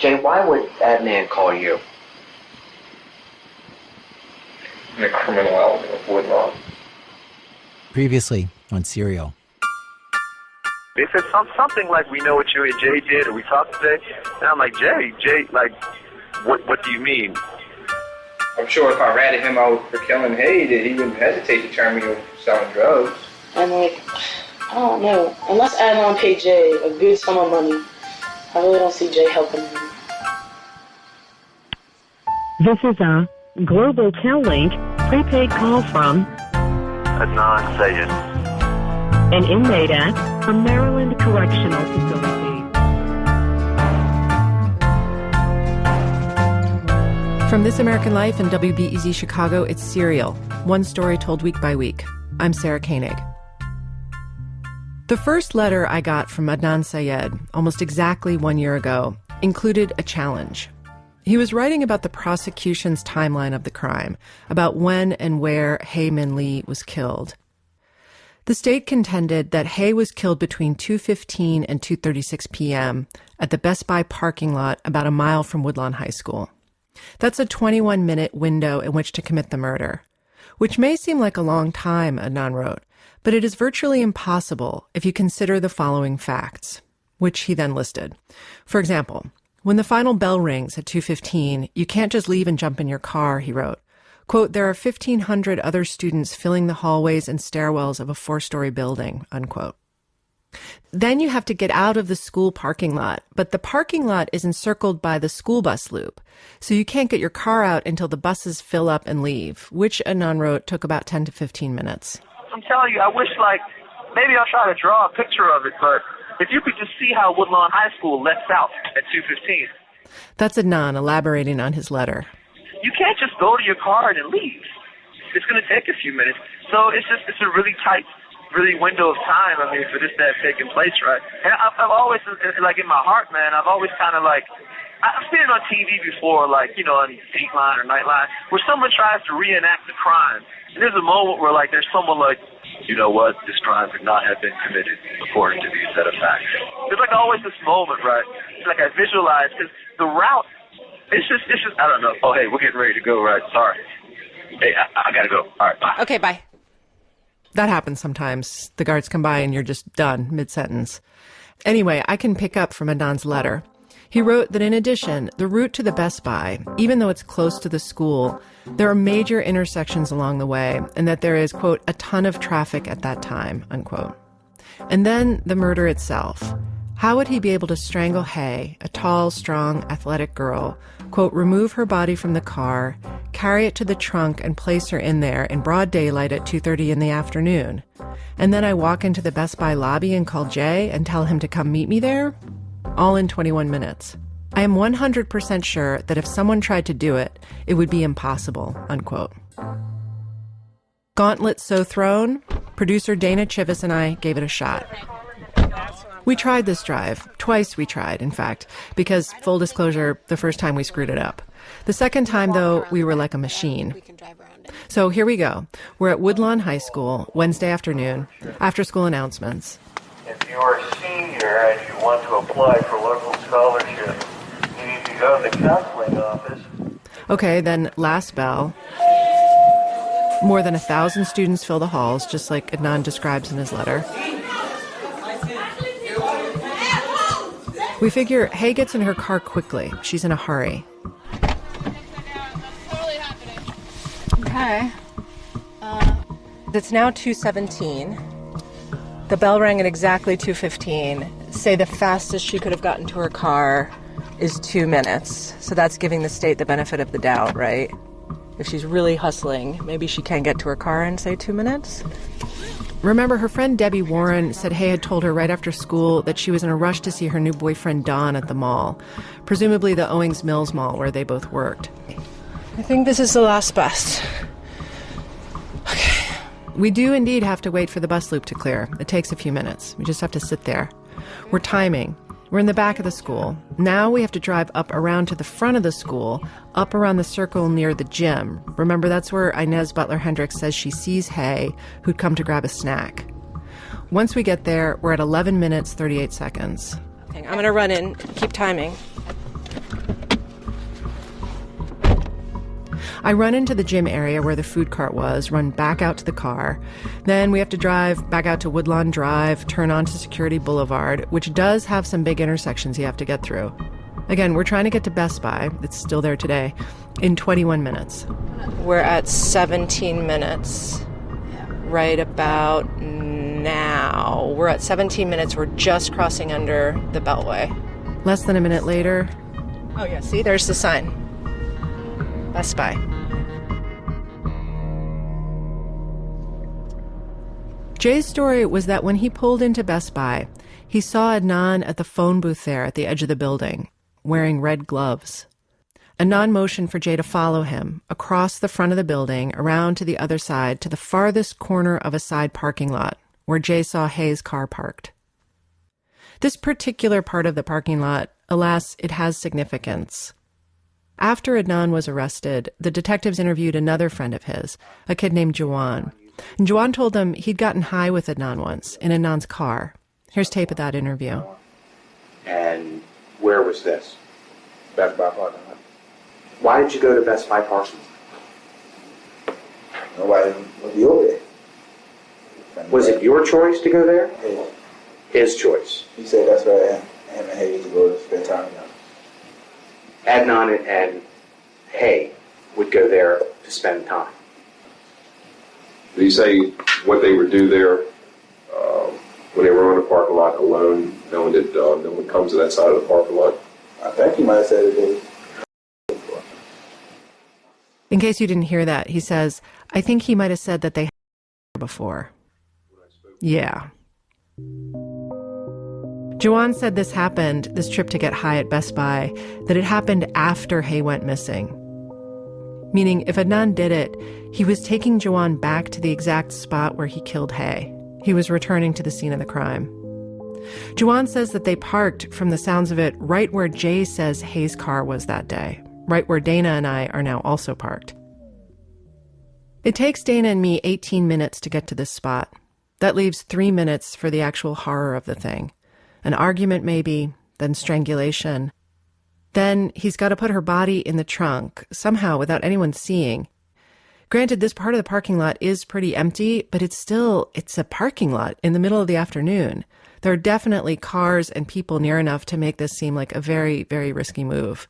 Jay, why would that man call you? The criminal element of Woodlawn. Previously on Serial. They said something like, we know what you and Jay did, or we talked to Jay. And I'm like, Jay, like, what do you mean? I'm sure if I ratted him out for killing Hay, that he wouldn't hesitate to turn me over for selling drugs. I'm like, I don't know. Unless Adnan paid Jay a good sum of money, I really don't see Jay helping him. This is a Global Tel-Link prepaid call from Adnan Sayed, an inmate at a Maryland correctional facility. From This American Life and WBEZ Chicago, it's Serial, one story told week by week. I'm Sarah Koenig. The first letter I got from Adnan Syed, almost exactly 1 year ago, included a challenge. He was writing about the prosecution's timeline of the crime, about when and where Hae Min Lee was killed. The state contended that Hae was killed between 2:15 and 2:36 p.m. at the Best Buy parking lot about a mile from Woodlawn High School. That's a 21-minute window in which to commit the murder, which may seem like a long time, Adnan wrote, but it is virtually impossible if you consider the following facts, which he then listed. For example, when the final bell rings at 2:15, you can't just leave and jump in your car, he wrote. Quote, there are 1,500 other students filling the hallways and stairwells of a 4-story building, unquote. Then you have to get out of the school parking lot, but the parking lot is encircled by the school bus loop, so you can't get your car out until the buses fill up and leave, which Adnan wrote took about 10 to 15 minutes. I'm telling you, I wish, maybe I'll try to draw a picture of it, but if you could just see how Woodlawn High School lets out at 2:15. That's Adnan elaborating on his letter. You can't just go to your car and then leave. It's going to take a few minutes. So it's a really tight, really window of time, for this to have taken place, right? And I've always, in my heart, man, I've always kind of I've seen it on TV before, on Dateline or Nightline, where someone tries to reenact the crime. And there's a moment where, there's someone you know what, this crime could not have been committed according to these set of facts. There's always this moment, right? I visualize, because the route, it's just, I don't know. Oh, hey, we're getting ready to go, right? Sorry. Hey, I gotta go. All right, bye. Okay, bye. That happens sometimes. The guards come by and you're just done mid-sentence. Anyway, I can pick up from Adnan's letter. He wrote that in addition, the route to the Best Buy, even though it's close to the school, there are major intersections along the way, and that there is, quote, a ton of traffic at that time, unquote. And then the murder itself. How would he be able to strangle Hae, a tall, strong, athletic girl, quote, remove her body from the car, carry it to the trunk, and place her in there in broad daylight at 2:30 in the afternoon? And then I walk into the Best Buy lobby and call Jay and tell him to come meet me there? All in 21 minutes. I am 100% sure that if someone tried to do it, it would be impossible, unquote. Gauntlet so thrown, producer Dana Chivis and I gave it a shot. We tried this drive. Twice we tried, in fact, because, full disclosure, the first time we screwed it up. The second time, though, we were like a machine. So here we go. We're at Woodlawn High School, Wednesday afternoon, after school announcements. If you are a senior and you want to apply for local scholarship, you need to go to the counseling office. Okay, then last bell. More than 1,000 students fill the halls, just like Adnan describes in his letter. We figure Hae gets in her car quickly. She's in a hurry. Okay. It's now 2:17. The bell rang at exactly 2:15. Say the fastest she could have gotten to her car is 2 minutes. So that's giving the state the benefit of the doubt, right? If she's really hustling, maybe she can get to her car in, say, 2 minutes. Remember, her friend Debbie Warren said Hae had told her right after school that she was in a rush to see her new boyfriend Don at the mall, presumably the Owings Mills Mall where they both worked. I think this is the last bus. Okay. We do indeed have to wait for the bus loop to clear. It takes a few minutes. We just have to sit there. We're timing. We're in the back of the school. Now we have to drive up around to the front of the school, up around the circle near the gym. Remember, that's where Inez Butler Hendricks says she sees Hae, who'd come to grab a snack. Once we get there, we're at 11 minutes, 38 seconds. I'm going to run in, keep timing. I run into the gym area where the food cart was, run back out to the car. Then we have to drive back out to Woodlawn Drive, turn onto Security Boulevard, which does have some big intersections you have to get through. Again, we're trying to get to Best Buy, it's still there today, in 21 minutes. We're at 17 minutes, right about now. We're at 17 minutes, we're just crossing under the Beltway. Less than a minute later, oh yeah, see, there's the sign. Best Buy. Jay's story was that when he pulled into Best Buy, he saw Adnan at the phone booth there at the edge of the building, wearing red gloves. Adnan motioned for Jay to follow him across the front of the building, around to the other side, to the farthest corner of a side parking lot, where Jay saw Hayes' car parked. This particular part of the parking lot, alas, it has significance. After Adnan was arrested, the detectives interviewed another friend of his, a kid named Jawan. And Jawan told them he'd gotten high with Adnan once, in Adnan's car. Here's tape of that interview. And where was this? Best Buy parking lot. Why did you go to Best Buy parking lot? Nobody would be over there. Was it your choice to go there? Yeah. His choice. He said that's where him and Hayes go to spend time together. Adnan and Hay would go there to spend time. Did he say what they would do there when they were in the parking lot alone, knowing that no one comes to that side of the parking lot? I think he might have said it. In case you didn't hear that, he says, I think he might have said that they had before. Yeah. Jawan said this happened, this trip to get high at Best Buy, that it happened after Hay went missing. Meaning, if Adnan did it, he was taking Jawan back to the exact spot where he killed Hay. He was returning to the scene of the crime. Jawan says that they parked, from the sounds of it, right where Jay says Hayes' car was that day, right where Dana and I are now also parked. It takes Dana and me 18 minutes to get to this spot. That leaves 3 minutes for the actual horror of the thing. An argument maybe, then strangulation. Then he's got to put her body in the trunk, somehow without anyone seeing. Granted, this part of the parking lot is pretty empty, but it's a parking lot in the middle of the afternoon. There are definitely cars and people near enough to make this seem like a very, very risky move.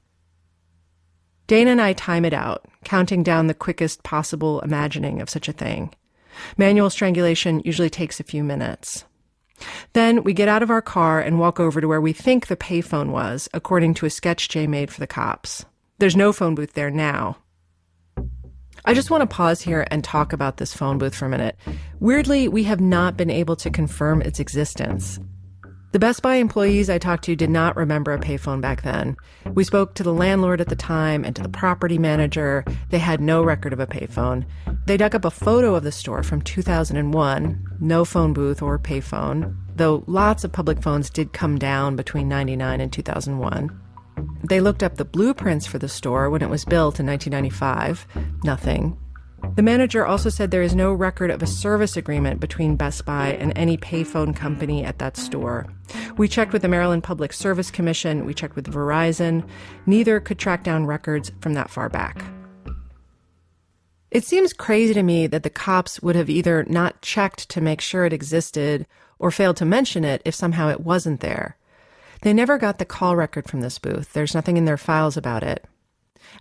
Dana and I time it out, counting down the quickest possible imagining of such a thing. Manual strangulation usually takes a few minutes. Then we get out of our car and walk over to where we think the payphone was, according to a sketch Jay made for the cops. There's no phone booth there now. I just want to pause here and talk about this phone booth for a minute. Weirdly, we have not been able to confirm its existence. The Best Buy employees I talked to did not remember a payphone back then. We spoke to the landlord at the time and to the property manager. They had no record of a payphone. They dug up a photo of the store from 2001, no phone booth or payphone, though lots of public phones did come down between 1999 and 2001. They looked up the blueprints for the store when it was built in 1995. Nothing. The manager also said there is no record of a service agreement between Best Buy and any payphone company at that store. We checked with the Maryland Public Service Commission. We checked with Verizon. Neither could track down records from that far back. It seems crazy to me that the cops would have either not checked to make sure it existed or failed to mention it if somehow it wasn't there. They never got the call record from this booth. There's nothing in their files about it.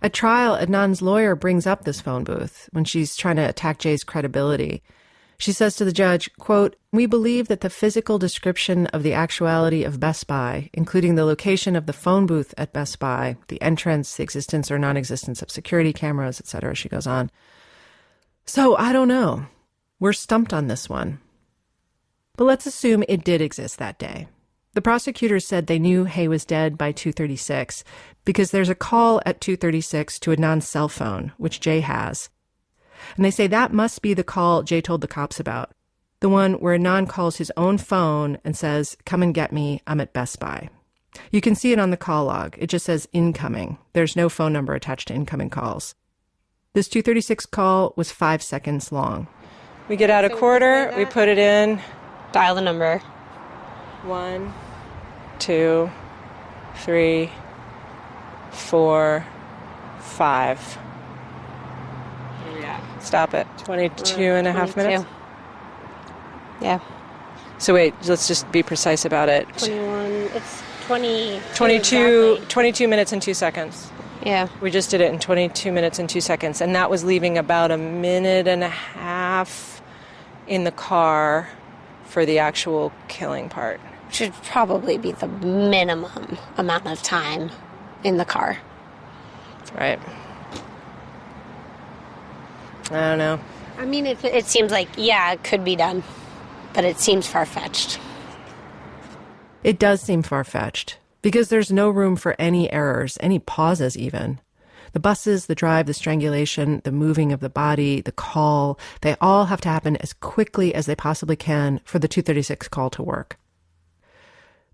At trial, Adnan's lawyer brings up this phone booth when she's trying to attack Jay's credibility. She says to the judge, quote, "We believe that the physical description of the actuality of Best Buy, including the location of the phone booth at Best Buy, the entrance, the existence or non-existence of security cameras, etc." She goes on. So I don't know. We're stumped on this one. But let's assume it did exist that day. The prosecutors said they knew Hay was dead by 2:36 because there's a call at 2:36 to Adnan's cell phone, which Jay has. And they say that must be the call Jay told the cops about, the one where Adnan calls his own phone and says, "Come and get me, I'm at Best Buy." You can see it on the call log. It just says incoming. There's no phone number attached to incoming calls. This 2:36 call was 5 seconds long. We get out a quarter, we put it in. Dial the number. 1, 2, 3, 4, 5. stop it? 22 and a half 22. minutes? Yeah. So wait, let's just be precise about it. 21. It's 20. 22, Exactly. 22 minutes and 2 seconds. Yeah. We just did it in 22 minutes and 2 seconds. And that was leaving about a minute and a half in the car for the actual killing part. Should probably be the minimum amount of time in the car. Right. I don't know. I mean, it seems like, yeah, it could be done, but it seems far-fetched. It does seem far-fetched because there's no room for any errors, any pauses even. The buses, the drive, the strangulation, the moving of the body, the call, they all have to happen as quickly as they possibly can for the 236 call to work.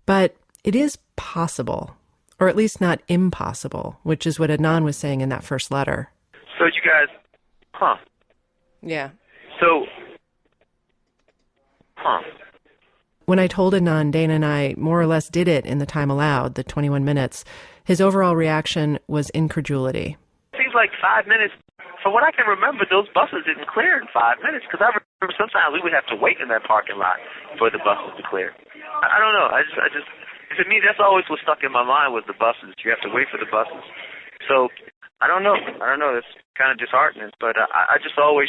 But it is possible, or at least not impossible, which is what Adnan was saying in that first letter. So you guys, Yeah. So, When I told Adnan, Dana and I more or less did it in the time allowed, the 21 minutes, his overall reaction was incredulity. Seems like 5 minutes. From what I can remember, those buses didn't clear in 5 minutes, because I remember sometimes we would have to wait in that parking lot for the buses to clear. I don't know. I just, to me, that's always what stuck in my mind was the buses. You have to wait for the buses. So, I don't know. It's kind of disheartening, but I just always,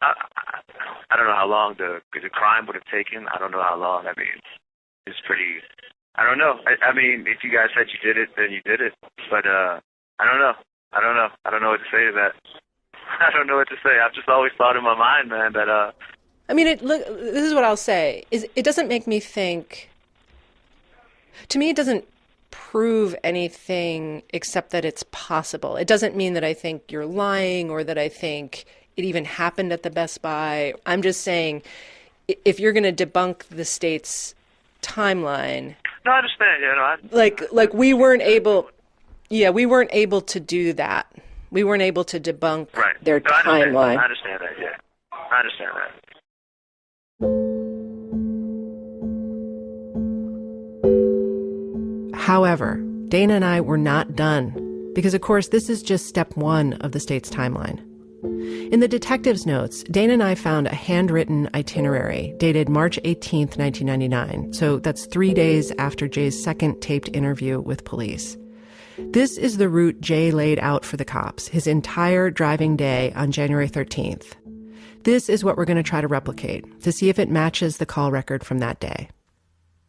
I don't know how long the crime would have taken. I don't know how long. I mean, it's pretty. I don't know. I mean, if you guys said you did it, then you did it. But I don't know. I don't know what to say to that. I don't know what to say. I've just always thought in my mind, man, that. I mean, this is what I'll say: is it doesn't make me think. To me, it doesn't prove anything except that it's possible. It doesn't mean that I think you're lying or that I think it even happened at the Best Buy. I'm just saying, if you're going to debunk the state's timeline, No, I understand. like we weren't able, we weren't able to do that. We weren't able to debunk their timeline. I understand that. Yeah, I understand that. However, Dana and I were not done because, of course, this is just step one of the state's timeline. In the detective's notes, Dana and I found a handwritten itinerary dated March 18th, 1999. So that's 3 days after Jay's second taped interview with police. This is the route Jay laid out for the cops, his entire driving day on January 13th. This is what we're going to try to replicate to see if it matches the call record from that day.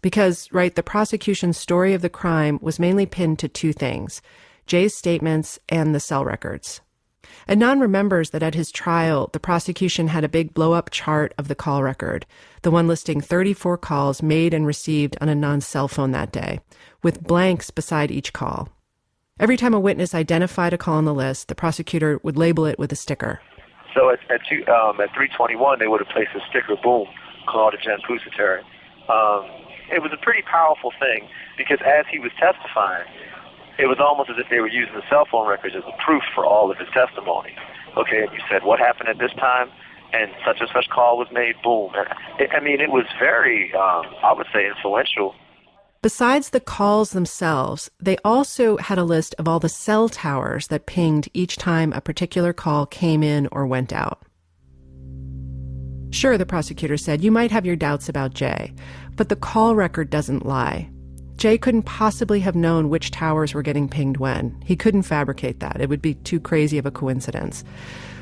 Because, the prosecution's story of the crime was mainly pinned to two things: Jay's statements and the cell records. Adnan remembers that at his trial, the prosecution had a big blow-up chart of the call record, the one listing 34 calls made and received on Adnan's cell phone that day, with blanks beside each call. Every time a witness identified a call on the list, the prosecutor would label it with a sticker. So at 3:21, they would have placed a sticker, boom, called a Jen Pusateri. It was a pretty powerful thing because as he was testifying, it was almost as if they were using the cell phone records as a proof for all of his testimony. Okay, and you said, what happened at this time? And such call was made, boom. It was very, I would say, influential. Besides the calls themselves, they also had a list of all the cell towers that pinged each time a particular call came in or went out. Sure, the prosecutor said, you might have your doubts about Jay, but the call record doesn't lie. Jay couldn't possibly have known which towers were getting pinged when. He couldn't fabricate that. It would be too crazy of a coincidence.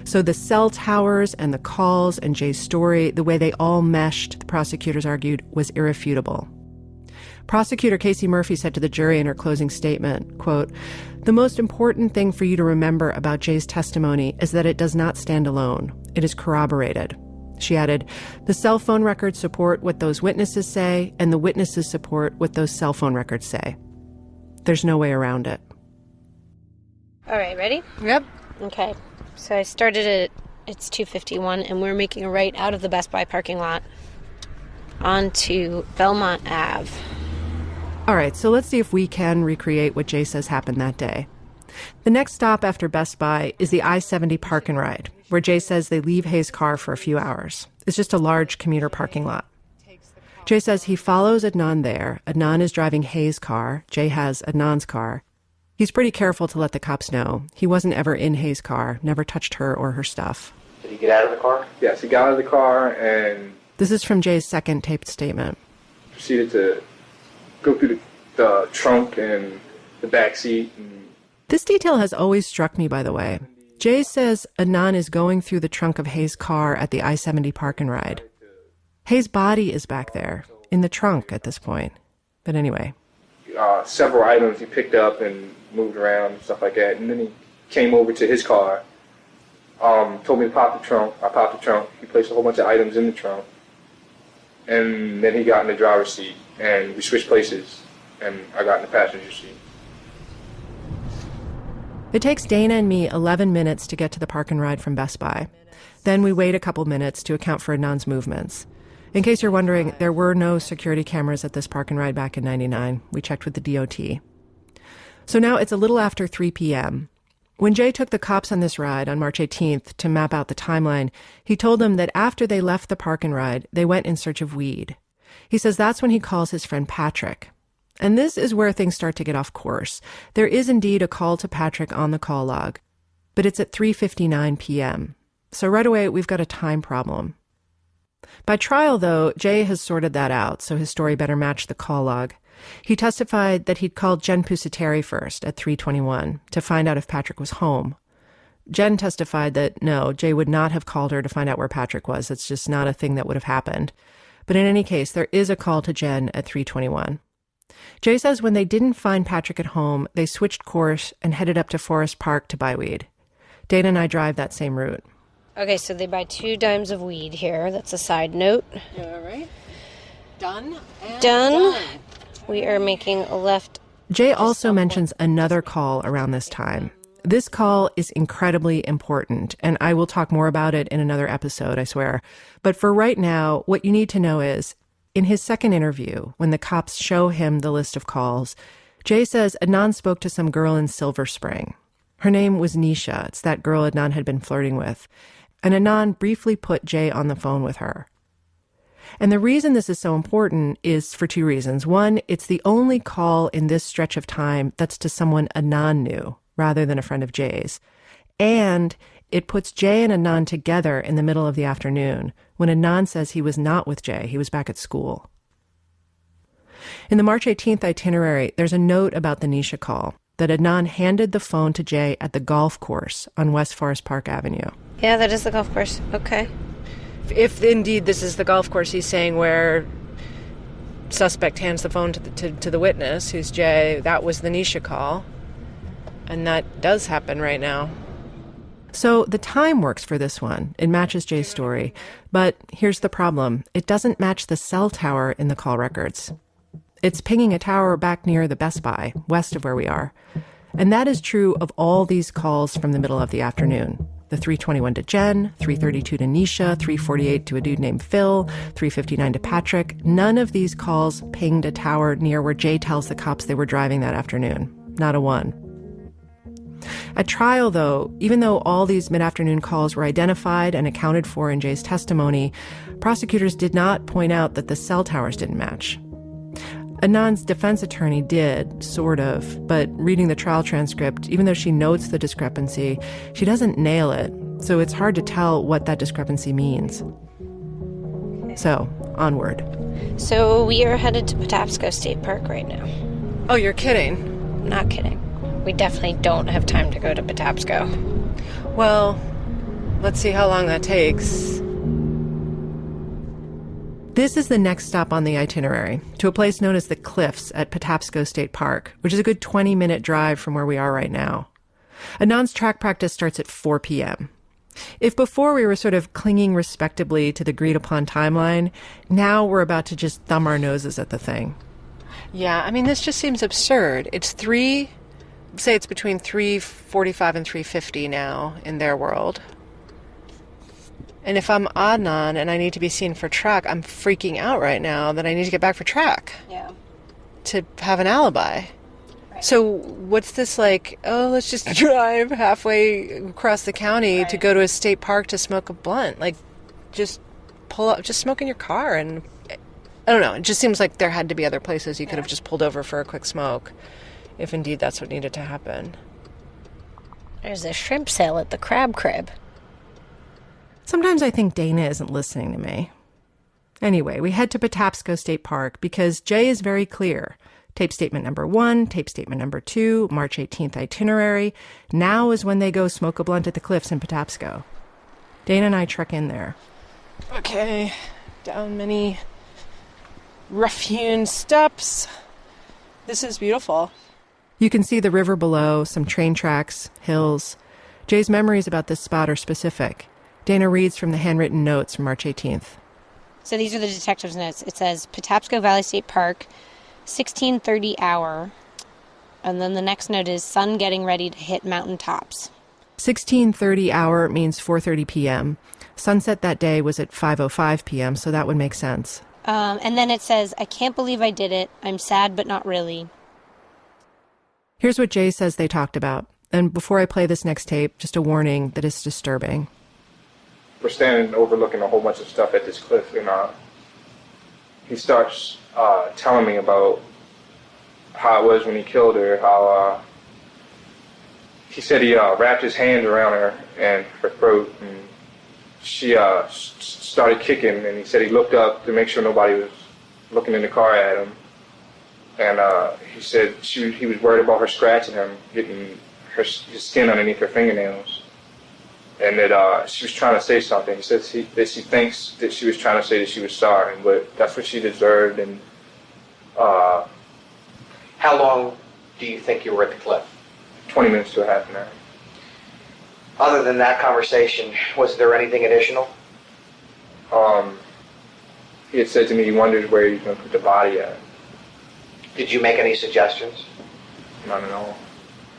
So the cell towers and the calls and Jay's story, the way they all meshed, the prosecutors argued, was irrefutable. Prosecutor Casey Murphy said to the jury in her closing statement, quote, "The most important thing for you to remember about Jay's testimony is that it does not stand alone. It is corroborated." She added, "The cell phone records support what those witnesses say, and the witnesses support what those cell phone records say. There's no way around it." All right, ready? Yep. Okay. So I started at, it's 2:51, and we're making a right out of the Best Buy parking lot onto Belmont Ave. All right, so let's see if we can recreate what Jay says happened that day. The next stop after Best Buy is the I-70 Park and Ride, where Jay says they leave Hayes' car for a few hours. It's just a large commuter parking lot. Jay says he follows Adnan there. Adnan is driving Hayes' car. Jay has Adnan's car. He's pretty careful to let the cops know he wasn't ever in Hayes' car, never touched her or her stuff. Did he get out of the car? Yes, he got out of the car and This is from Jay's second taped statement. proceeded to go through the trunk and the back seat. This detail has always struck me, by the way. Jay says Adnan is going through the trunk of Hayes' car at the I-70 park and ride. Hayes' body is back there, in the trunk at this point. But anyway. Several items he picked up and moved around and stuff like that. And then he came over to his car, told me to pop the trunk. I popped the trunk. He placed a whole bunch of items in the trunk. And then he got in the driver's seat, and we switched places, and I got in the passenger seat. It takes Dana and me 11 minutes to get to the park and ride from Best Buy. Then we wait a couple minutes to account for Adnan's movements. In case you're wondering, there were no security cameras at this park and ride back in '99. We checked with the DOT. So now it's a little after 3 p.m. When Jay took the cops on this ride on March 18th to map out the timeline, he told them that after they left the park and ride, they went in search of weed. He says that's when he calls his friend Patrick. And this is where things start to get off course. There is indeed a call to Patrick on the call log, but it's at 3:59 p.m. So right away, we've got a time problem. By trial, though, Jay has sorted that out, so his story better match the call log. He testified that he'd called Jen Pusateri first at 3:21 to find out if Patrick was home. Jen testified that no, Jay would not have called her to find out where Patrick was. It's just not a thing that would have happened. But in any case, there is a call to Jen at 3:21. Jay says when they didn't find Patrick at home, they switched course and headed up to Forest Park to buy weed. Dana and I drive that same route. Okay, so they buy 2 dimes of weed here. That's a side note. All right. Done. Done. We are making a left. Jay also mentions another call around this time. This call is incredibly important, and I will talk more about it in another episode, I swear. But for right now, what you need to know is, in his second interview, when the cops show him the list of calls, Jay says Adnan spoke to some girl in Silver Spring. Her name was Nisha. It's that girl Adnan had been flirting with. And Adnan briefly put Jay on the phone with her. And the reason this is so important is for 2 reasons. One, it's the only call in this stretch of time that's to someone Adnan knew, rather than a friend of Jay's. And it puts Jay and Adnan together in the middle of the afternoon, when Adnan says he was not with Jay, he was back at school. In the March 18th itinerary, there's a note about the Nisha call, that Adnan handed the phone to Jay at the golf course on West Forest Park Avenue. Yeah, that is the golf course. Okay. If indeed this is the golf course he's saying where suspect hands the phone to the witness, who's Jay, that was the Nisha call. And that does happen right now. So the time works for this one. It matches Jay's story. But here's the problem. It doesn't match the cell tower in the call records. It's pinging a tower back near the Best Buy, west of where we are. And that is true of all these calls from the middle of the afternoon. The 3:21 to Jen, 3:32 to Nisha, 3:48 to a dude named Phil, 3:59 to Patrick. None of these calls pinged a tower near where Jay tells the cops they were driving that afternoon. Not a one. At trial, though, even though all these mid-afternoon calls were identified and accounted for in Jay's testimony, prosecutors did not point out that the cell towers didn't match. Adnan's defense attorney did, sort of, but reading the trial transcript, even though she notes the discrepancy, she doesn't nail it, so it's hard to tell what that discrepancy means. So, onward. So we are headed to Patapsco State Park right now. Oh, you're kidding? Not kidding. We definitely don't have time to go to Patapsco. Well, let's see how long that takes. This is the next stop on the itinerary, to a place known as the Cliffs at Patapsco State Park, which is a good 20-minute drive from where we are right now. Adnan's track practice starts at 4 p.m. If before we were sort of clinging respectably to the agreed-upon timeline, now we're about to just thumb our noses at the thing. Yeah, I mean, this just seems absurd. It's between 3:45 and 3:50 now in their world. And if I'm Adnan and I need to be seen for track, I'm freaking out right now that I need to get back for track. Yeah. To have an alibi. Right. So what's this like, oh, let's just drive halfway across the county to go to a state park to smoke a blunt. Like, just pull up, just smoke in your car. And I don't know, it just seems like there had to be other places you could have just pulled over for a quick smoke if indeed that's what needed to happen. There's a shrimp sale at the Crab Crib. Sometimes I think Dana isn't listening to me. Anyway, we head to Patapsco State Park because Jay is very clear. Tape statement number 1, tape statement number 2, March 18th itinerary. Now is when they go smoke a blunt at the cliffs in Patapsco. Dana and I trek in there. Okay, down many rough-hewn steps. This is beautiful. You can see the river below, some train tracks, hills. Jay's memories about this spot are specific. Dana reads from the handwritten notes from March 18th. So these are the detective's notes. It says Patapsco Valley State Park, 16:30 hour. And then the next note is sun getting ready to hit mountain tops. 16:30 hour means 4:30 p.m. Sunset that day was at 5:05 p.m., so that would make sense. And then it says, I can't believe I did it. I'm sad, but not really. Here's what Jay says they talked about. And before I play this next tape, just a warning that it's disturbing. We're standing overlooking a whole bunch of stuff at this cliff, and he starts telling me about how it was when he killed her, how he said he wrapped his hands around her and her throat, and she started kicking, and he said he looked up to make sure nobody was looking in the car at him, and he said he was worried about her scratching him, getting his skin underneath her fingernails, and that she was trying to say something. He says that she thinks that she was trying to say that she was sorry, but that's what she deserved. And How long do you think you were at the cliff? 20 minutes to a half an hour. Other than that conversation, was there anything additional? He had said to me he wonders where he's going to put the body at. Did you make any suggestions? None at all.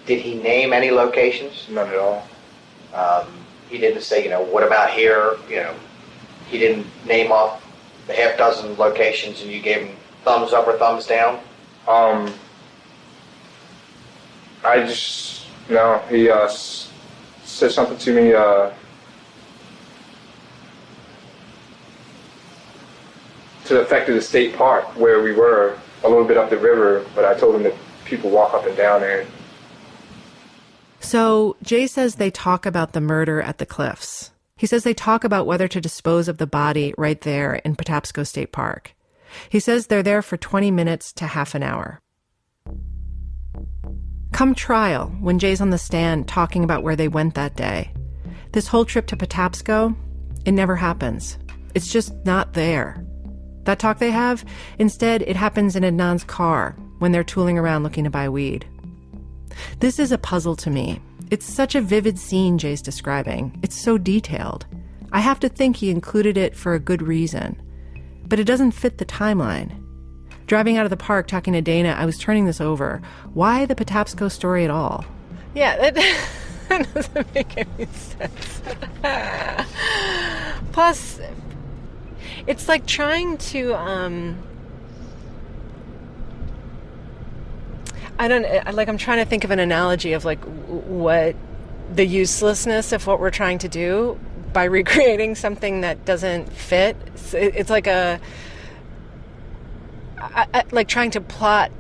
Did he name any locations? None at all. He didn't say, what about here? He didn't name off the half dozen locations and you gave him thumbs up or thumbs down? He said something to me, to the effect of the state park where we were, a little bit up the river, but I told him that people walk up and down there. So Jay says they talk about the murder at the cliffs. He says they talk about whether to dispose of the body right there in Patapsco State Park. He says they're there for 20 minutes to half an hour. Come trial, when Jay's on the stand talking about where they went that day. This whole trip to Patapsco, it never happens. It's just not there. That talk they have, instead it happens in Adnan's car when they're tooling around looking to buy weed. This is a puzzle to me. It's such a vivid scene Jay's describing. It's so detailed. I have to think he included it for a good reason. But it doesn't fit the timeline. Driving out of the park, talking to Dana, I was turning this over. Why the Patapsco story at all? Yeah, that doesn't make any sense. Plus, it's like trying to, I'm trying to think of an analogy of what the uselessness of what we're trying to do by recreating something that doesn't fit. It's like like trying to plot,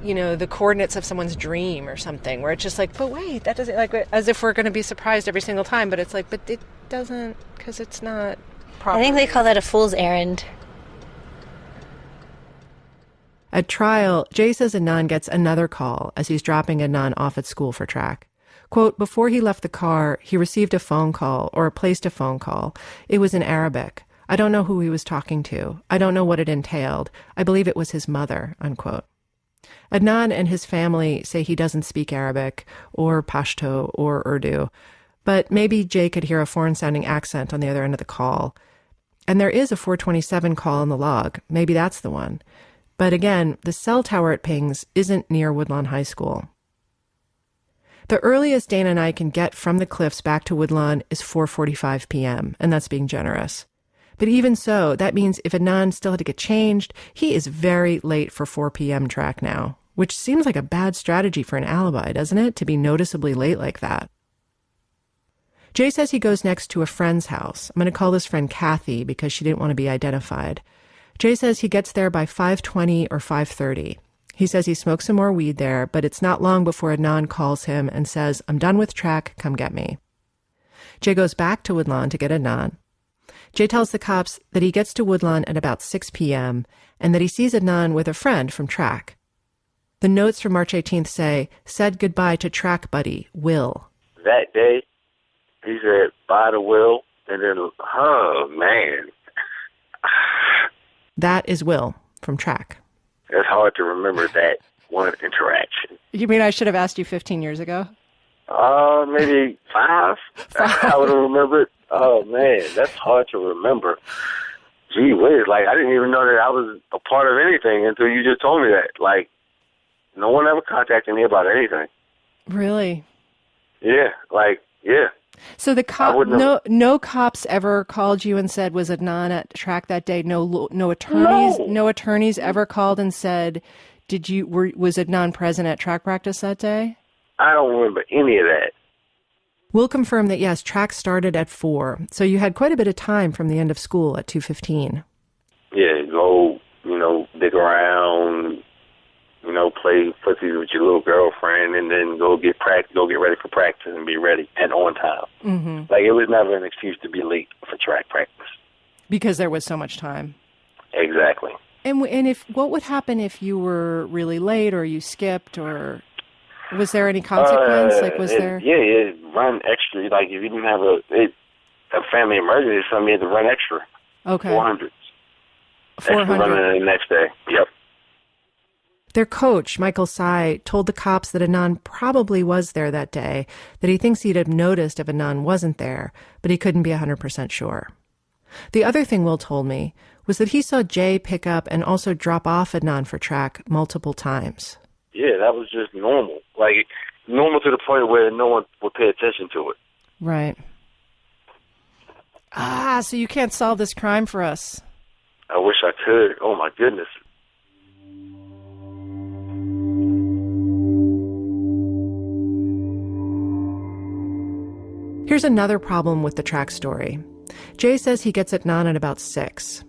the coordinates of someone's dream or something, where it's just like, but wait, that doesn't, as if we're going to be surprised every single time, but it's like, but it doesn't, because it's not proper. I think they call that a fool's errand. At trial, Jay says Adnan gets another call as he's dropping Adnan off at school for track. Quote, before he left the car, he received a phone call or placed a phone call. It was in Arabic. I don't know who he was talking to. I don't know what it entailed. I believe it was his mother, unquote. Adnan and his family say he doesn't speak Arabic or Pashto or Urdu, but maybe Jay could hear a foreign-sounding accent on the other end of the call. And there is a 427 call in the log. Maybe that's the one. But again, the cell tower it pings isn't near Woodlawn High School. The earliest Dana and I can get from the cliffs back to Woodlawn is 4:45 p.m., and that's being generous. But even so, that means if Adnan still had to get changed, he is very late for 4 p.m. track now, which seems like a bad strategy for an alibi, doesn't it, to be noticeably late like that? Jay says he goes next to a friend's house. I'm going to call this friend Kathy because she didn't want to be identified. Jay says he gets there by 5:20 or 5:30. He says he smokes some more weed there, but it's not long before Adnan calls him and says, "I'm done with track, come get me." Jay goes back to Woodlawn to get Adnan. Jay tells the cops that he gets to Woodlawn at about 6 p.m. and that he sees Adnan with a friend from track. The notes from March 18th say, "Said goodbye to track buddy, Will." That day, he said, "Bye to Will," and then, oh, man. That is Will from track. It's hard to remember that one interaction. You mean I should have asked you 15 years ago? Maybe 5. I would have remembered. Oh, man, that's hard to remember. Gee whiz, like, I didn't even know that I was a part of anything until you just told me that. Like, no one ever contacted me about anything. Really? Yeah, like, yeah. So the no cops ever called you and said, was Adnan at track that day? No attorneys, no attorneys ever called and said, was Adnan present at track practice that day? I don't remember any of that. We'll confirm that, yes, track started at 4. So you had quite a bit of time from the end of school at 2:15. Yeah, go, dig around, play footsie with your little girlfriend, and then go get ready for practice and be ready and on time. Mm-hmm. Like, it was never an excuse to be late for track practice. Because there was so much time. Exactly. And what would happen if you were really late or you skipped, or was there any consequence? Yeah, run extra. Like, if you didn't have a family emergency, something you had to run extra. Okay. 400. 400. Extra running the next day. Yep. Their coach, Michael Sy, told the cops that Adnan probably was there that day, that he thinks he'd have noticed if Adnan wasn't there, but he couldn't be 100% sure. The other thing Will told me was that he saw Jay pick up and also drop off Adnan for track multiple times. Yeah, that was just normal. Like, normal to the point where no one would pay attention to it. Right. So you can't solve this crime for us. I wish I could. Oh, my goodness. Here's another problem with the track story. Jay says he gets Adnan at about 6.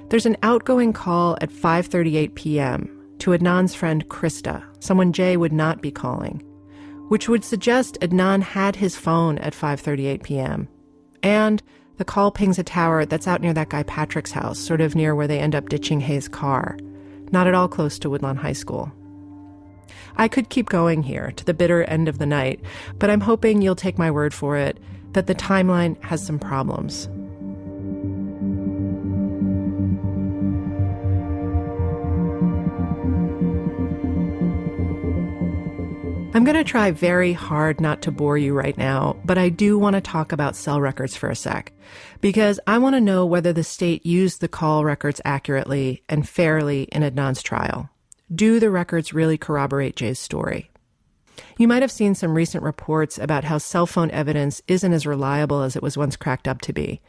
There's an outgoing call at 5:38 p.m. to Adnan's friend Krista, someone Jay would not be calling, which would suggest Adnan had his phone at 5:38 p.m. And the call pings a tower that's out near that guy Patrick's house, sort of near where they end up ditching Hayes' car, not at all close to Woodlawn High School. I could keep going here to the bitter end of the night, but I'm hoping you'll take my word for it that the timeline has some problems. I'm going to try very hard not to bore you right now, but I do want to talk about cell records for a sec, because I want to know whether the state used the call records accurately and fairly in Adnan's trial. Do the records really corroborate Jay's story? You might have seen some recent reports about how cell phone evidence isn't as reliable as it was once cracked up to be.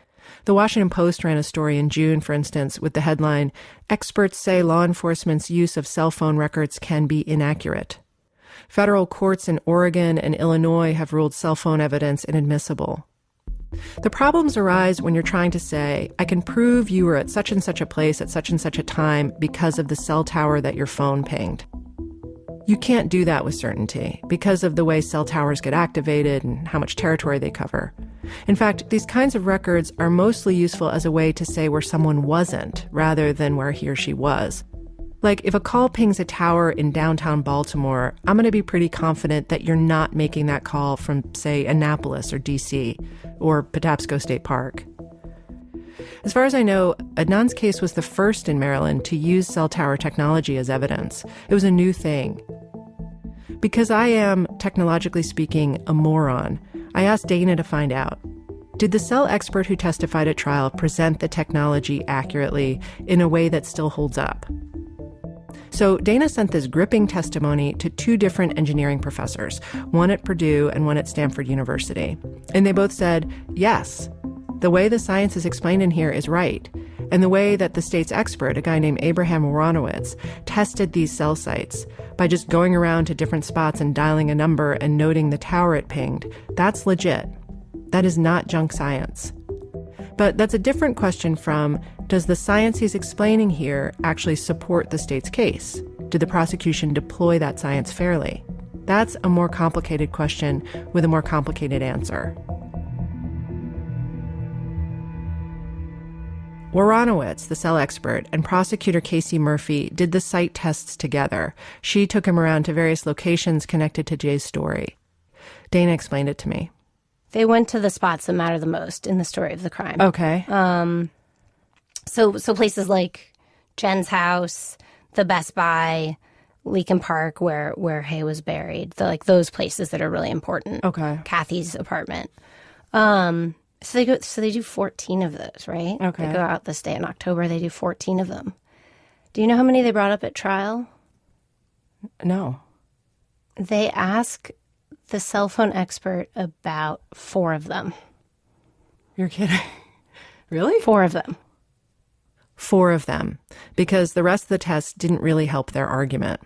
The Washington Post ran a story in June, for instance, with the headline, "Experts say law enforcement's use of cell phone records can be inaccurate." Federal courts in Oregon and Illinois have ruled cell phone evidence inadmissible. The problems arise when you're trying to say, I can prove you were at such and such a place at such and such a time because of the cell tower that your phone pinged. You can't do that with certainty because of the way cell towers get activated and how much territory they cover. In fact, these kinds of records are mostly useful as a way to say where someone wasn't rather than where he or she was. Like, if a call pings a tower in downtown Baltimore, I'm going to be pretty confident that you're not making that call from, say, Annapolis or D.C. or Patapsco State Park. As far as I know, Adnan's case was the first in Maryland to use cell tower technology as evidence. It was a new thing. Because I am, technologically speaking, a moron, I asked Dana to find out. Did the cell expert who testified at trial present the technology accurately in a way that still holds up? So Dana sent this gripping testimony to 2 different engineering professors, one at Purdue and one at Stanford University. And they both said, yes, the way the science is explained in here is right. And the way that the state's expert, a guy named Abraham Woronowitz, tested these cell sites by just going around to different spots and dialing a number and noting the tower it pinged, that's legit. That is not junk science. But that's a different question from, does the science he's explaining here actually support the state's case? did the prosecution deploy that science fairly? That's a more complicated question with a more complicated answer. Woronowicz, the cell expert, and prosecutor Casey Murphy did the site tests together. She took him around to various locations connected to Jay's story. Dana explained it to me. They went to the spots that matter the most in the story of the crime. Okay. So places like Jen's house, the Best Buy, Leakin Park, where Hay was buried, those places that are really important. Okay. Kathy's apartment. So they do 14 of those, right? Okay. They go out this day in October. They do 14 of them. Do you know how many they brought up at trial? No. They ask the cell phone expert about 4 of them. You're kidding. Really? 4 of them. 4 of them, because the rest of the tests didn't really help their argument,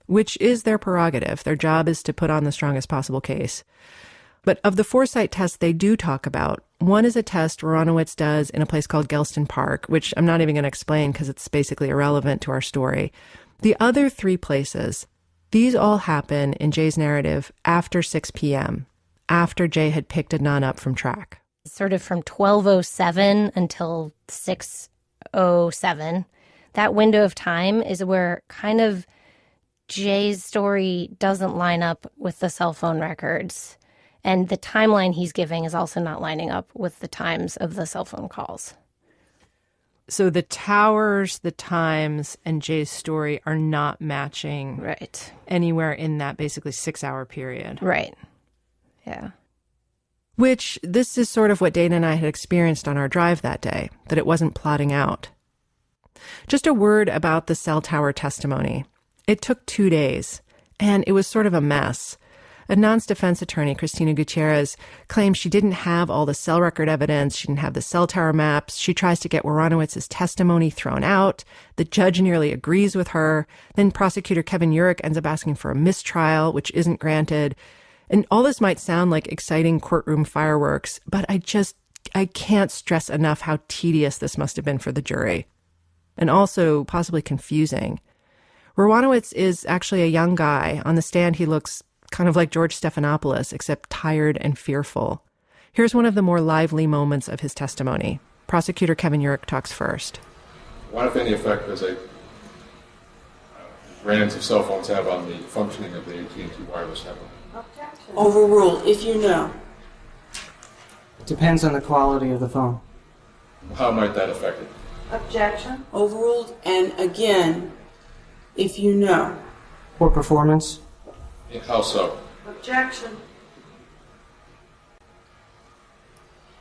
which is their prerogative. Their job is to put on the strongest possible case. But of the 4 site tests they do talk about, one is a test Woronowicz does in a place called Gelston Park, which I'm not even going to explain because it's basically irrelevant to our story. The other 3 places, these all happen in Jay's narrative after 6 p.m., after Jay had picked Adnan up from track. Sort of from 12:07 until 6:07. That window of time is where kind of Jay's story doesn't line up with the cell phone records. And the timeline he's giving is also not lining up with the times of the cell phone calls. So the towers, the times, and Jay's story are not matching right anywhere in that basically 6-hour period. Right. Yeah. Which, this is sort of what Dana and I had experienced on our drive that day, that it wasn't plotting out. Just a word about the cell tower testimony. It took 2 days, and it was sort of a mess. Adnan's defense attorney, Christina Gutierrez, claims she didn't have all the cell record evidence. She didn't have the cell tower maps. She tries to get Woronowicz's testimony thrown out. The judge nearly agrees with her. Then prosecutor Kevin Urich ends up asking for a mistrial, which isn't granted. And all this might sound like exciting courtroom fireworks, but I can't stress enough how tedious this must have been for the jury. And also possibly confusing. Woronowicz is actually a young guy. On the stand, he looks kind of like George Stephanopoulos, except tired and fearful. Here's one of the more lively moments of his testimony. Prosecutor Kevin Urich talks first. What, if any, effect does brands of cell phones have on the functioning of the AT&T wireless network? Overruled, if you know. Depends on the quality of the phone. How might that affect it? Objection. Overruled, and again, if you know. Poor performance. How so? Objection.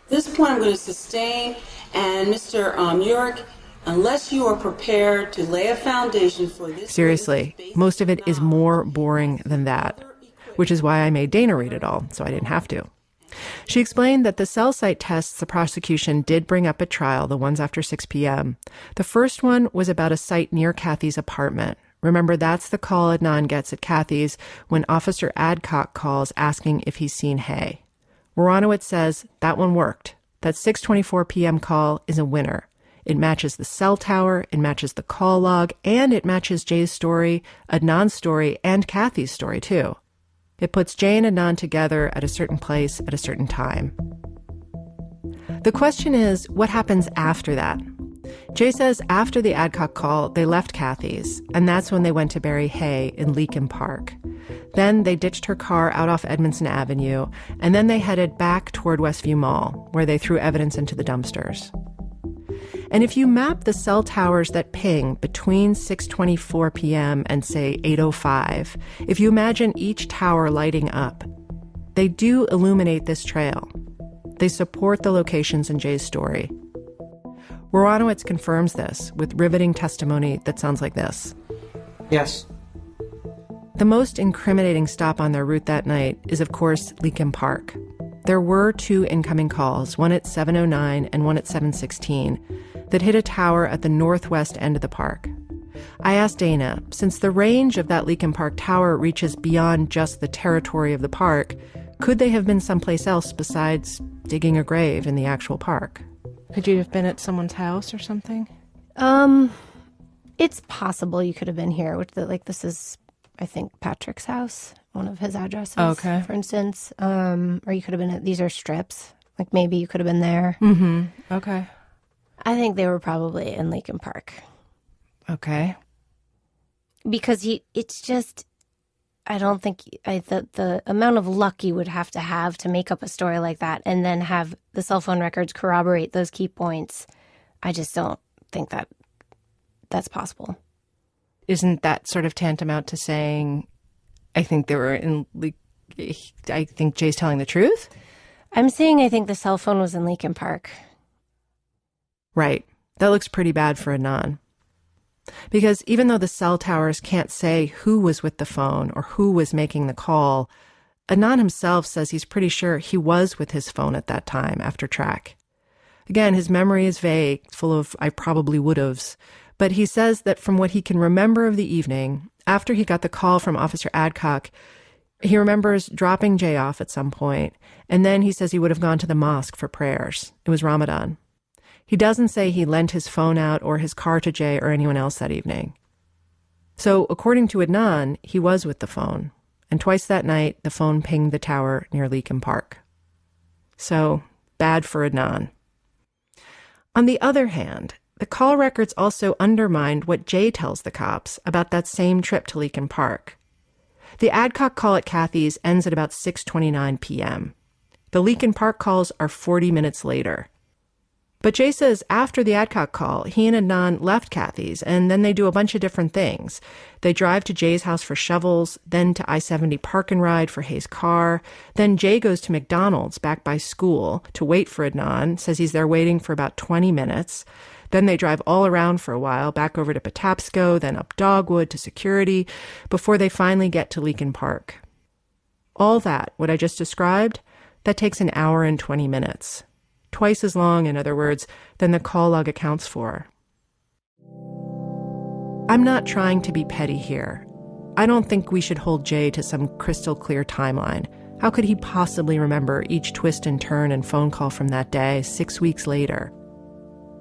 This point I'm going to sustain, and Mr. Urich, unless you are prepared to lay a foundation for this... Seriously, most of it is more boring than that, which is why I made Dana read it all, so I didn't have to. She explained that the cell site tests the prosecution did bring up at trial, the ones after 6 p.m. The first one was about a site near Kathy's apartment. Remember, that's the call Adnan gets at Kathy's when Officer Adcock calls asking if he's seen Hay. Woronowicz says that one worked. That 6:24 p.m. call is a winner. It matches the cell tower, it matches the call log, and it matches Jay's story, Adnan's story, and Kathy's story, too. It puts Jay and Adnan together at a certain place at a certain time. The question is, what happens after that? Jay says after the Adcock call, they left Kathy's, and that's when they went to bury Hay in Leakin Park. Then they ditched her car out off Edmondson Avenue, and then they headed back toward Westview Mall, where they threw evidence into the dumpsters. And if you map the cell towers that ping between 6:24 p.m. and, say, 8:05, if you imagine each tower lighting up, they do illuminate this trail. They support the locations in Jay's story. Woronowicz confirms this with riveting testimony that sounds like this. Yes. The most incriminating stop on their route that night is, of course, Leakin Park. There were 2 incoming calls, one at 7:09 and one at 7:16, that hit a tower at the northwest end of the park. I asked Dana, since the range of that Leakin Park tower reaches beyond just the territory of the park, could they have been someplace else besides digging a grave in the actual park? Could you have been at someone's house or something? It's possible you could have been here, this is, I think, Patrick's house, one of his addresses, Okay. for instance. Or you could have been these are strips. Like maybe you could have been there. Mm-hmm. Okay. I think they were probably in Lincoln Park. Okay. Because it's just, I don't think the amount of luck you would have to make up a story like that and then have the cell phone records corroborate those key points. I just don't think that's possible. Isn't that sort of tantamount to saying, I think Jay's telling the truth? I'm saying I think the cell phone was in Lincoln Park. Right. That looks pretty bad for Adnan. Because even though the cell towers can't say who was with the phone or who was making the call, Adnan himself says he's pretty sure he was with his phone at that time after track. Again, his memory is vague, full of I probably would'ves, but he says that from what he can remember of the evening, after he got the call from Officer Adcock, he remembers dropping Jay off at some point, and then he says he would have gone to the mosque for prayers. It was Ramadan. He doesn't say he lent his phone out or his car to Jay or anyone else that evening. So, according to Adnan, he was with the phone, and twice that night, the phone pinged the tower near Leakin Park. So, bad for Adnan. On the other hand, the call records also undermined what Jay tells the cops about that same trip to Leakin Park. The Adcock call at Kathy's ends at about 6:29 p.m. The Leakin Park calls are 40 minutes later. But Jay says after the Adcock call, he and Adnan left Kathy's, and then they do a bunch of different things. They drive to Jay's house for shovels, then to I-70 Park and Ride for Hayes' car. Then Jay goes to McDonald's back by school to wait for Adnan, says he's there waiting for about 20 minutes. Then they drive all around for a while, back over to Patapsco, then up Dogwood to security, before they finally get to Leakin Park. All that, what I just described, that takes an hour and 20 minutes. Twice as long, in other words, than the call log accounts for. I'm not trying to be petty here. I don't think we should hold Jay to some crystal clear timeline. How could he possibly remember each twist and turn and phone call from that day 6 weeks later?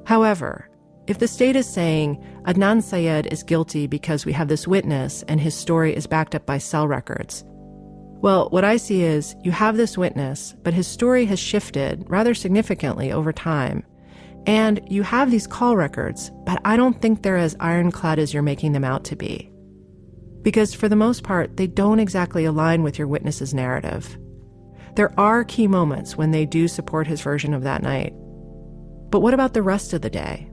However, if the state is saying Adnan Syed is guilty because we have this witness and his story is backed up by cell records, well, what I see is you have this witness, but his story has shifted rather significantly over time. And you have these call records, but I don't think they're as ironclad as you're making them out to be. Because for the most part, they don't exactly align with your witness's narrative. There are key moments when they do support his version of that night. But what about the rest of the day?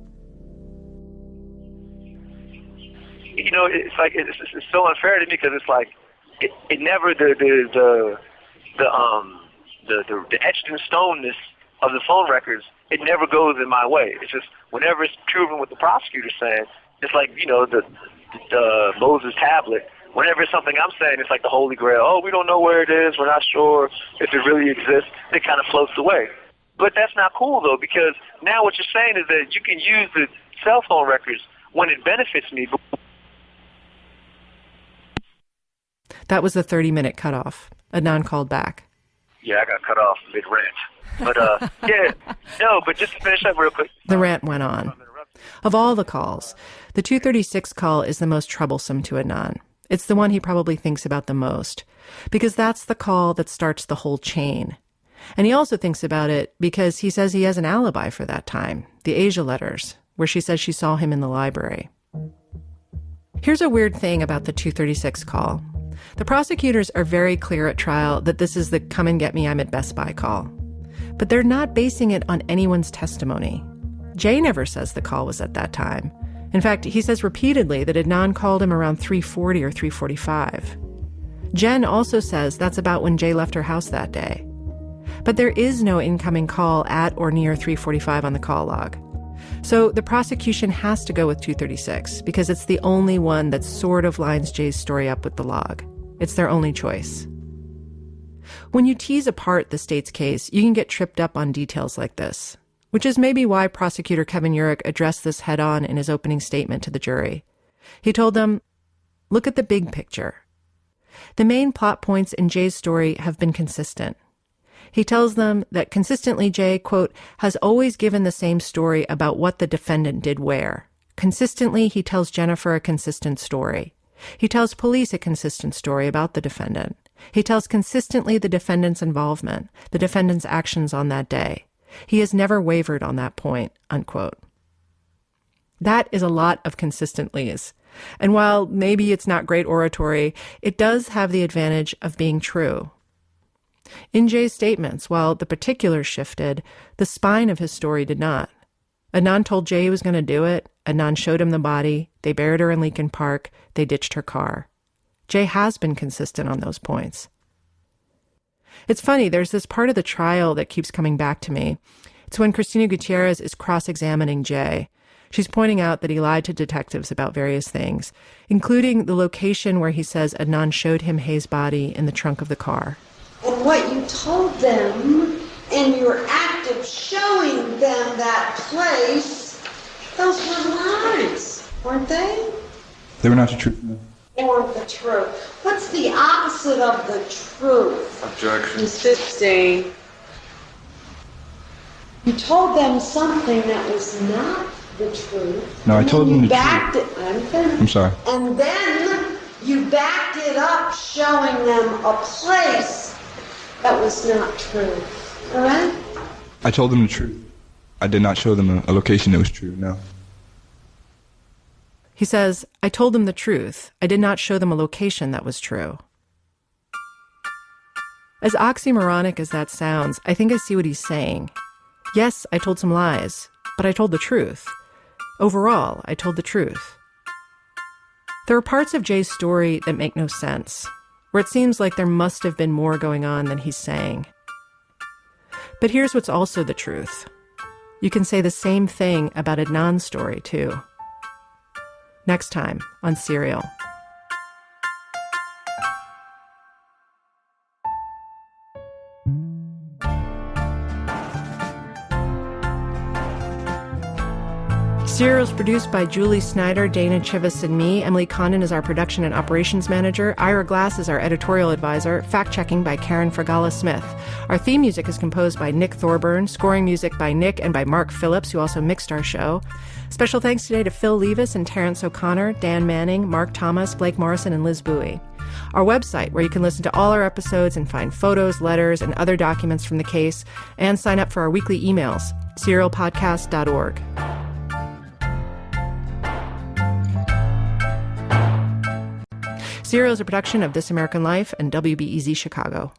You know, it's like it's so unfair to me because it's like it never the etched in stoneness of the phone records. It never goes in my way. It's just whenever it's proven what the prosecutor's saying, it's like the Moses tablet. Whenever it's something I'm saying, it's like the Holy Grail. Oh, we don't know where it is. We're not sure if it really exists. It kind of floats away. But that's not cool, though, because now what you're saying is that you can use the cell phone records when it benefits me. That was the 30-minute cutoff. Adnan called back. Yeah, I got cut off mid-rant. But but just to finish up real quick. The rant went on. Of all the calls, the 236 call is the most troublesome to Adnan. It's the one he probably thinks about the most, because that's the call that starts the whole chain. And he also thinks about it because he says he has an alibi for that time, the Asia letters, where she says she saw him in the library. Here's a weird thing about the 236 call. The prosecutors are very clear at trial that this is the come and get me, I'm at Best Buy call. But they're not basing it on anyone's testimony. Jay never says the call was at that time. In fact, he says repeatedly that Adnan called him around 3:40 or 3:45. Jen also says that's about when Jay left her house that day. But there is no incoming call at or near 3:45 on the call log. So the prosecution has to go with 236 because it's the only one that sort of lines Jay's story up with the log. It's their only choice. When you tease apart the state's case, you can get tripped up on details like this, which is maybe why prosecutor Kevin Urich addressed this head-on in his opening statement to the jury. He told them, look at the big picture. The main plot points in Jay's story have been consistent. He tells them that consistently Jay, quote, has always given the same story about what the defendant did where, Consistently, he tells Jennifer a consistent story. He tells police a consistent story about the defendant. He tells consistently the defendant's involvement, the defendant's actions on that day. He has never wavered on that point, unquote. That is a lot of consistentlys. And while maybe it's not great oratory, it does have the advantage of being true. In Jay's statements, while the particulars shifted, the spine of his story did not. Adnan told Jay he was going to do it. Adnan showed him the body. They buried her in Lincoln Park. They ditched her car. Jay has been consistent on those points. It's funny, there's this part of the trial that keeps coming back to me. It's when Cristina Gutierrez is cross-examining Jay. She's pointing out that he lied to detectives about various things, including the location where he says Adnan showed him Hayes' body in the trunk of the car. And what you told them in your act of showing them that place, those were lies, weren't they? They were not the truth. No. They weren't the truth. What's the opposite of the truth? Objection. Insisting. You told them something that was not the truth. No, I told them the backed truth. I'm finished. I'm sorry. And then you backed it up, showing them a place that was not true. All right? I told them the truth. I did not show them a location that was true, no. He says, I told them the truth. I did not show them a location that was true. As oxymoronic as that sounds, I think I see what he's saying. Yes, I told some lies, but I told the truth. Overall, I told the truth. There are parts of Jay's story that make no sense, where it seems like there must have been more going on than he's saying. But here's what's also the truth. You can say the same thing about Adnan's story, too. Next time on Serial. Serial is produced by Julie Snyder, Dana Chivas, and me. Emily Condon is our production and operations manager. Ira Glass is our editorial advisor. Fact-checking by Karen Fragala-Smith. Our theme music is composed by Nick Thorburn. Scoring music by Nick and by Mark Phillips, who also mixed our show. Special thanks today to Phil Levis and Terrence O'Connor, Dan Manning, Mark Thomas, Blake Morrison, and Liz Bowie. Our website, where you can listen to all our episodes and find photos, letters, and other documents from the case, and sign up for our weekly emails, serialpodcast.org. Serial is a production of This American Life and WBEZ Chicago.